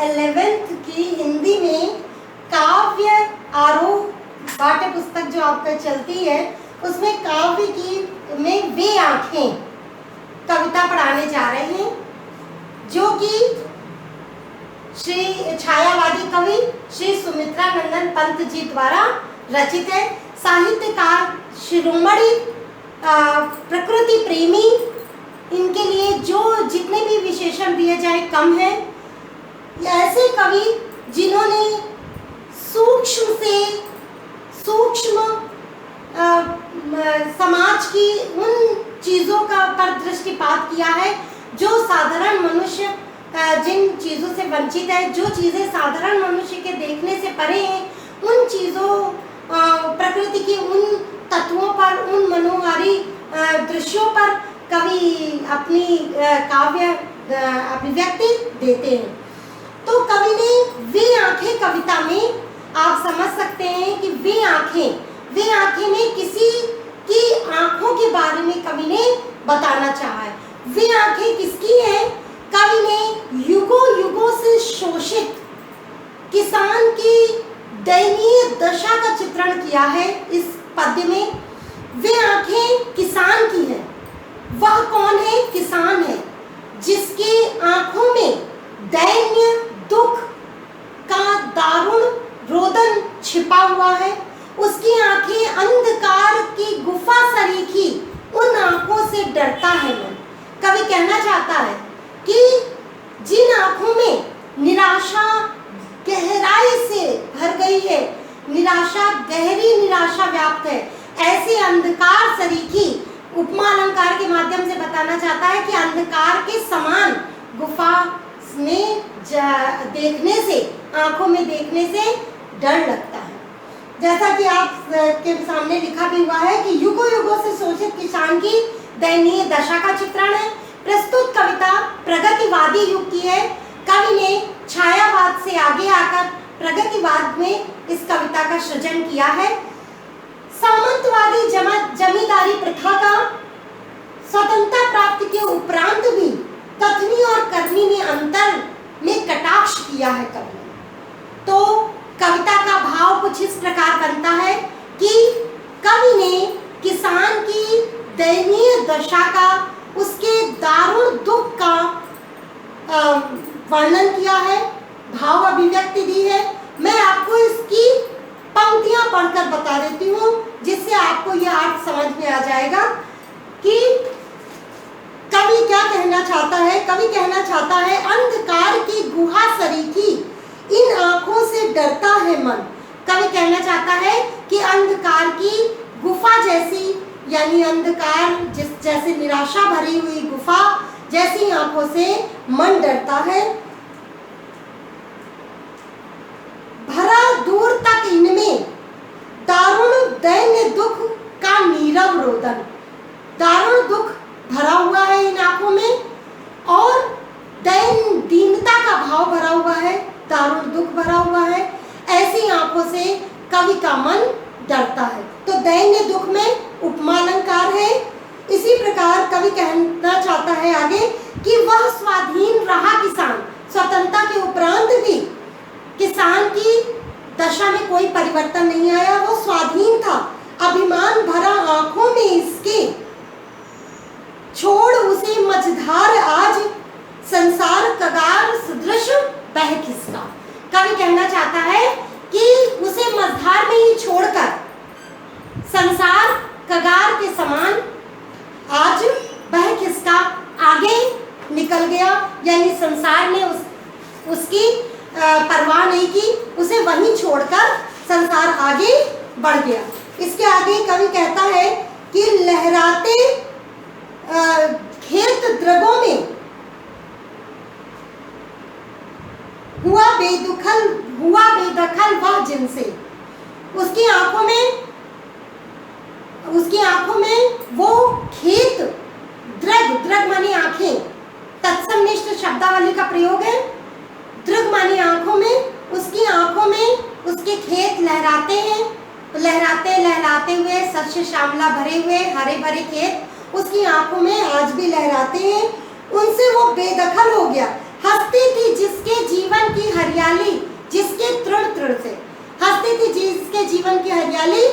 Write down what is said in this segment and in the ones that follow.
11th की हिंदी में काव्य आरोह पाठ्य पुस्तक जो आपका चलती है उसमें काव्य की में वे आंखें कविता पढ़ाने जा रहे हैं जो कि श्री छायावादी कवि श्री सुमित्रा नंदन पंत जी द्वारा रचित है। साहित्यकार शिरोमणि प्रकृति प्रेमी, इनके लिए जो जितने भी विशेषण दिए जाए कम है। ऐसे कवि जिन्होंने सूक्ष्म से सूक्ष्म समाज की उन चीज़ों का पर दृष्टिपात किया है जो साधारण मनुष्य जिन चीज़ों से वंचित है, जो चीज़ें साधारण मनुष्य के देखने से परे हैं, उन चीज़ों प्रकृति के उन तत्वों पर, उन मनोहारी दृश्यों पर कवि अपनी काव्य अभिव्यक्ति देते हैं। तो कवि ने वे आंखें कविता में आप समझ सकते हैं कि वे आंखें में किसी की आंखों के बारे में कवि ने बताना चाहा है। वे आंखें किसकी हैं? कवि ने युगों युगों से शोषित किसान की दयनीय दशा का चित्रण किया है इस पद्य में। वे आंखें किसान की हैं। वह कौन है? किसान है जिसके आंखों में दैन्य दुख का दारुण रोदन छिपा हुआ है। उसकी आंखें अंधकार की गुफा सरीखी उन आंखों से डरता है मन। कवि कहना चाहता है कि जिन आंखों में निराशा गहराई से भर गई है, निराशा, गहरी निराशा व्याप्त है, ऐसे अंधकार सरीखी उपमा अलंकार के माध्यम से बताना चाहता है कि अंधकार के समान गुफा में देखने से, आंखों में देखने से डर लगता है। जैसा कि आप के सामने लिखा भी हुआ है कि युगों युगों से शोषित किसान की दयनीय दशा का चित्रण है। प्रस्तुत कविता प्रगतिवादी युग की है। कवि ने छायावाद से आगे आकर प्रगतिवाद में इस कविता का सृजन किया है। सामंतवादी जमींदारी प्रथा का स्वतंत्रता प्राप्ति के उपरांत भी कथनी और करनी में अंतर में कटाक्ष किया है कवि ने। तो कविता का भाव कुछ इस प्रकार बनता है कि कवि ने किसान की दयनीय दशा का, उसके दारुण दुख का वर्णन किया है, भाव अभिव्यक्ति दी है। मैं आपको इसकी पंक्तियां पढ़कर बता देती हूँ जिससे आपको यह अर्थ समझ में आ जाएगा कि कवि क्या कहना चाहता है। कवि कहना चाहता है, अंधकार की गुहा सरीखी इन आंखों से डरता है मन। कवि कहना चाहता है कि अंधकार की गुफा जैसी, यानी अंधकार जैसे निराशा भरी हुई गुफा जैसी आंखों से मन डरता है। भरा दूर तक इनमें दारुण दैन्य दुख का नीरव रोदन। दारुण दुख भरा हुआ है इन आंखों में और दीनता का भाव भरा हुआ है, दारुण दुख भरा हुआ है। ऐसी आंखों से कवि का मन डरता है। तो दैन्य दुख में उपमा अलंकार है। इसी प्रकार कवि कहना चाहता है आगे कि वह स्वाधीन रहा किसान, स्वतंत्रता के उपरांत भी किसान की दशा में कोई परिवर्तन नहीं आया, वो स्वाधीन था। अभिमान भरा आंखों में इसके, छोड़ उसे मझधार आज संसार कगार सदृश बह खिसका। कवि कहना चाहता है कि उसे मझधार में ही छोड़कर संसार कगार के समान आज बह खिसका, आगे निकल गया, यानी संसार ने उसकी परवाह नहीं की, उसे वहीं छोड़कर संसार आगे बढ़ गया। इसके आगे कवि कहता है कि लहराते खेत द्रगों में हुआ बेदखल वह जिनसे। उसकी आंखों में वो खेत, द्रग मानी आंखें, तत्समनिष्ठ शब्दावली का प्रयोग है। द्रग मानी आंखों में, उसकी आंखों में उसके खेत लहराते हैं, लहराते हुए शस्य श्यामला भरे हुए हरे भरे खेत उसकी आंखों में आज भी लहराते हैं। उनसे वो बेदखल हो गया, हंसती थी जिसके जीवन की हरियाली, जिसके तृण तृण से, हंसती थी जिसके जीवन की हरियाली,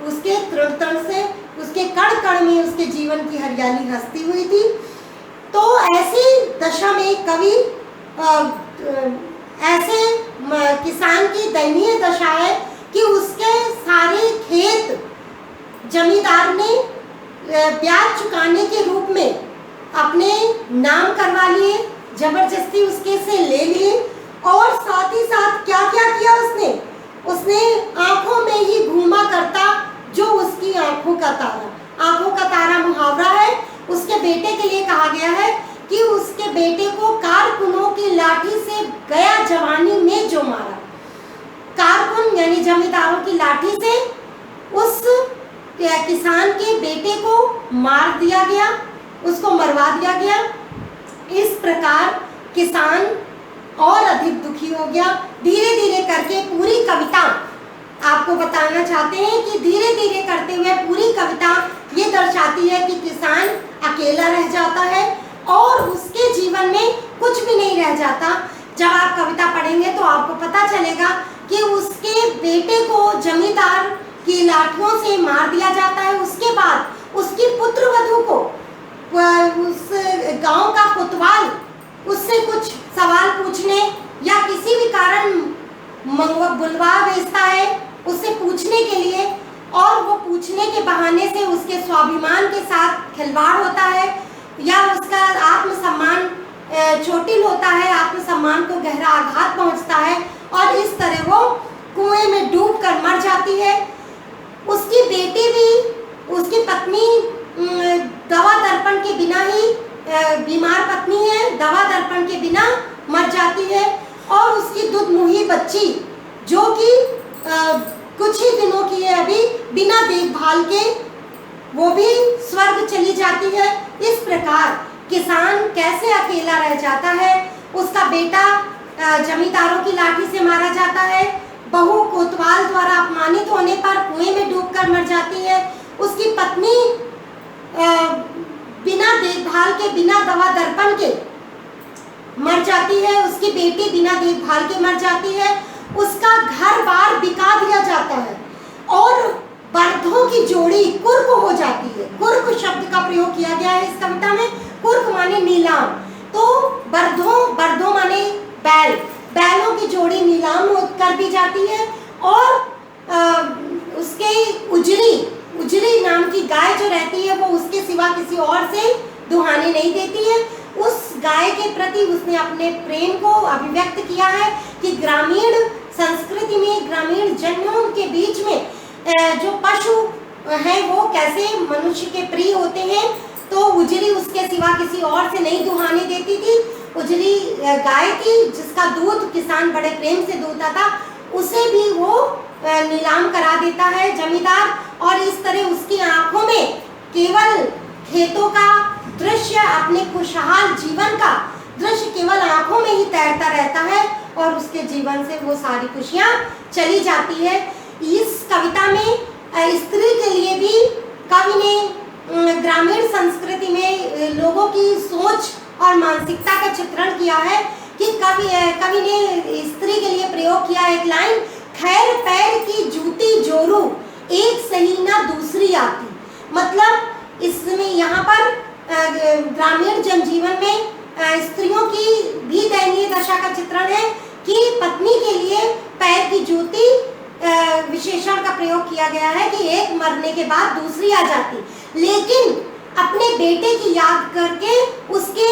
उसके तृण तृण से, उसके कण कण में उसके जीवन की हरियाली हंसती हुई थी। तो ऐसी दशा में कवि ऐसे किसान की दयनीय दशा है कि उसके सारे खेत जमींदार ने ब्याज चुकाने के रूप में अपने नाम करवा लिए, जबरदस्ती उसके से ले लिए, और साथ ही साथ क्या क्या किया उसने आंखों में ही घूमा करता जो उसकी आंखों का तारा, आंखों का तारा मुहावरा है, उसके बेटे के लिए कहा गया है कि उसके बेटे को कारकुनों की लाठी से गया जवानी में जो मारा। कारकुन यानी जमींदारों की लाठी से उस किसान के बेटे को मार दिया गया, उसको मरवा दिया गया। इस प्रकार किसान और अधिक दुखी हो गया। धीरे धीरे करके पूरी कविता आपको बताना चाहते हैं कि धीरे धीरे करते हुए पूरी कविता ये दर्शाती है कि किसान अकेला रह जाता है और उसके जीवन में कुछ भी नहीं रह जाता। जब आप कविता पढ़ेंगे तो आपको पता चलेगा कि उसके बेटे को जमींदार की लाठियों से मार दिया जाता है। उसके बाद उसकी पुत्रवधू को उस गांव का कोतवाल उससे कुछ सवाल पूछने या किसी भी कारण बुलवा भेजता है उससे पूछने के लिए, और वो पूछने के बहाने से उसके स्वाभिमान के साथ खिलवाड़ होता है या उसका आत्मसम्मान चोटिल होता है, आत्मसम्मान को गहरा आघात पहुंचता है और इस तरह वो कुएं में डूब कर मर जाती है। उसकी बेटी भी, उसकी पत्नी दवा दर्पण के बिना ही, बीमार पत्नी है, दवा दर्पण के बिना मर जाती है, और उसकी दुधमुही बच्ची जो कि कुछ ही दिनों की है अभी, बिना देखभाल के वो भी स्वर्ग चली जाती है। इस प्रकार किसान कैसे अकेला रह जाता है, उसका बेटा जमींदारों की लाठी से मारा जाता है, बहू कोतवाल द्वारा अपमानित होने पर कुएं में डूबकर मर जाती है, उसकी पत्नी बिना देखभाल के, बिना दवा दर्पण के मर जाती है, उसकी बेटी बिना देखभाल के मर जाती है, उसका घर बार बिका दिया जाता है और बर्धों की जोड़ी कुर्क हो जाती है। कुर्क शब्द का प्रयोग किया गया है इस कविता में। कुर्क माने नीलाम, तो बर्धों माने बैल, बैलों की जोड़ी नीलाम कर दी जाती है और उसके उजरी नाम की गाय जो रहती है वो उसके सिवा किसी और से दुहाने नहीं देती है। उस गाय के प्रति उसने अपने प्रेम को अभिव्यक्त किया है कि ग्रामीण संस्कृति में, ग्रामीण जनों के बीच में जो पशु हैं वो कैसे मनुष्य के प्रिय होते हैं। तो उजरी उसके सिवा किसी और से नहीं दुहाने देती थी। उजरी गाय थी जिसका दूध किसान बड़े प्रेम से दूहता था, उसे भी वो नीलाम करा देता है जमींदार, और इस तरह उसकी आंखों में केवल खेतों का दृश्य, अपने खुशहाल जीवन का दृश्य केवल आंखों में ही तैरता रहता है और उसके जीवन से वो सारी खुशियां चली जाती है। इस कविता में स्त्री के लिए भी कवि ने ग्रामीण संस्कृति में लोगों की सोच और मानसिकता का चित्रण किया है कि कवि ने स्त्री के लिए प्रयोग किया एक लाइन, खैर पैर की जूती जोरू, एक सही ना दूसरी आती। मतलब इसमें यहाँ पर ग्रामीण जनजीवन में स्त्रियों की भी दयनीय दशा का चित्रण है कि पत्नी के लिए पैर की जूती विशेषण का प्रयोग किया गया है कि एक मरने के बाद दूसरी आ जाती, लेकिन अपने बेटे की याद करके उसके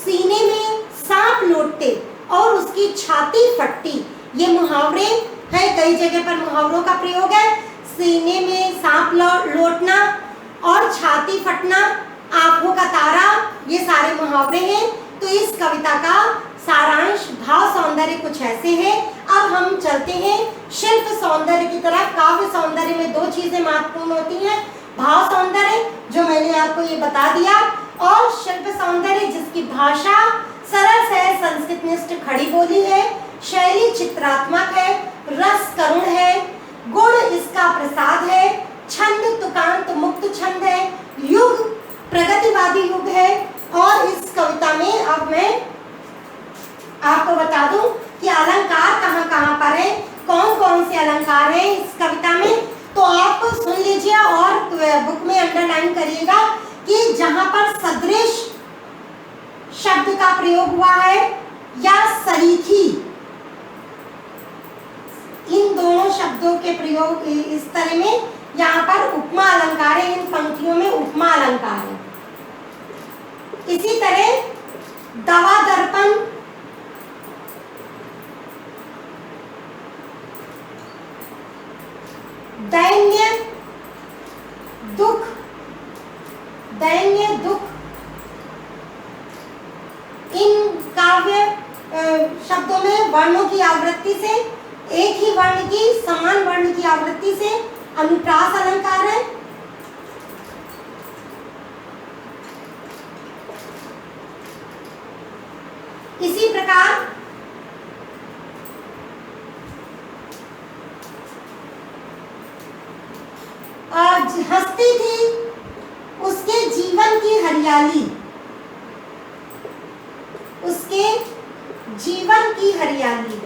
सीने में सांप लौटते और उसकी छाती फटती। ये मुहावरे हैं, कई जगह पर मुहावरों का प्रयोग है। सीने में सांप लौटना और छाती फटना, आंखों का तारा, ये सारे मुहावरे हैं। तो इस कविता का सारांश, भाव सौंदर्य कुछ ऐसे है। अब हम चलते हैं शिल्प सौंदर्य की तरफ। काव्य सौंदर्य में दो चीजें महत्वपूर्ण होती हैं, भाव सौंदर्य जो मैंने आपको ये बता दिया, और शिल्प सौंदर्य जिसकी भाषा सरल है, संस्कृतनिष्ठ खड़ी बोली है, शैली चित्रात्मक है, रस करुण है, गुण इसका प्रसाद है, छंद तुकांत मुक्त छंद है, युग प्रगतिवादी युग है। और इस कविता में अब मैं अलंकार हैं इस कविता में, तो आप सुन लीजिए और बुक में अंडरलाइन करिएगा कि जहां पर सदृश शब्द का प्रयोग हुआ है या सरीखी, इन दोनों शब्दों के प्रयोग इस तरह में यहाँ पर उपमा अलंकार है, इन पंक्तियों में उपमा अलंकार है। इसी तरह दवा दर्पण, दैन्य दुख, दैन्य दुख, इन काव्य शब्दों में वर्णों की आवृत्ति से, एक ही वर्ण की समान वर्ण की आवृत्ति से अनुप्रास अलंकार है। इसी प्रकार हंसती थी उसके जीवन की हरियाली, उसके जीवन की हरियाली,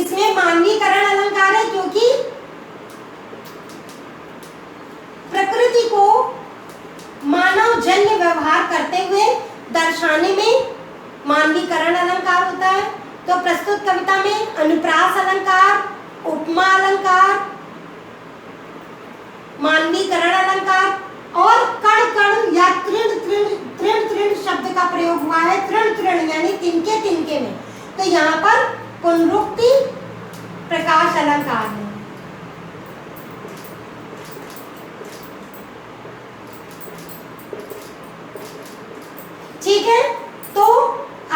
इसमें मानवीकरण अलंकार है क्योंकि प्रकृति को मानव जन्य व्यवहार करते हुए दर्शाने में मानवीकरण अलंकार होता है। तो प्रस्तुत कविता में अनुप्रास अलंकार, उपमा अलंकार, मानवीकरण अलंकार और कण कण या तृण तृण तृण तृण शब्द का प्रयोग हुआ है। तृण तृण यानी तिनके तिनके में, तो यहाँ पर पुनरुक्ति प्रकाश अलंकार है। ठीक है, तो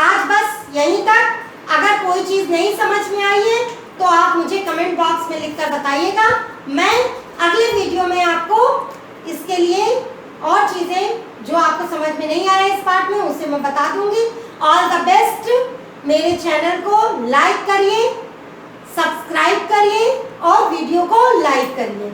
आज बस यहीं तक। अगर कोई चीज नहीं समझ में आई है तो आप मुझे कमेंट बॉक्स में लिखकर बताइएगा। मैं अगले वीडियो में आपको इसके लिए और चीजें जो आपको समझ में नहीं आ रहा है इस पार्ट में, उसे मैं बता दूंगी। All the best. मेरे चैनल को लाइक करिए, सब्सक्राइब करिए और वीडियो को लाइक करिए।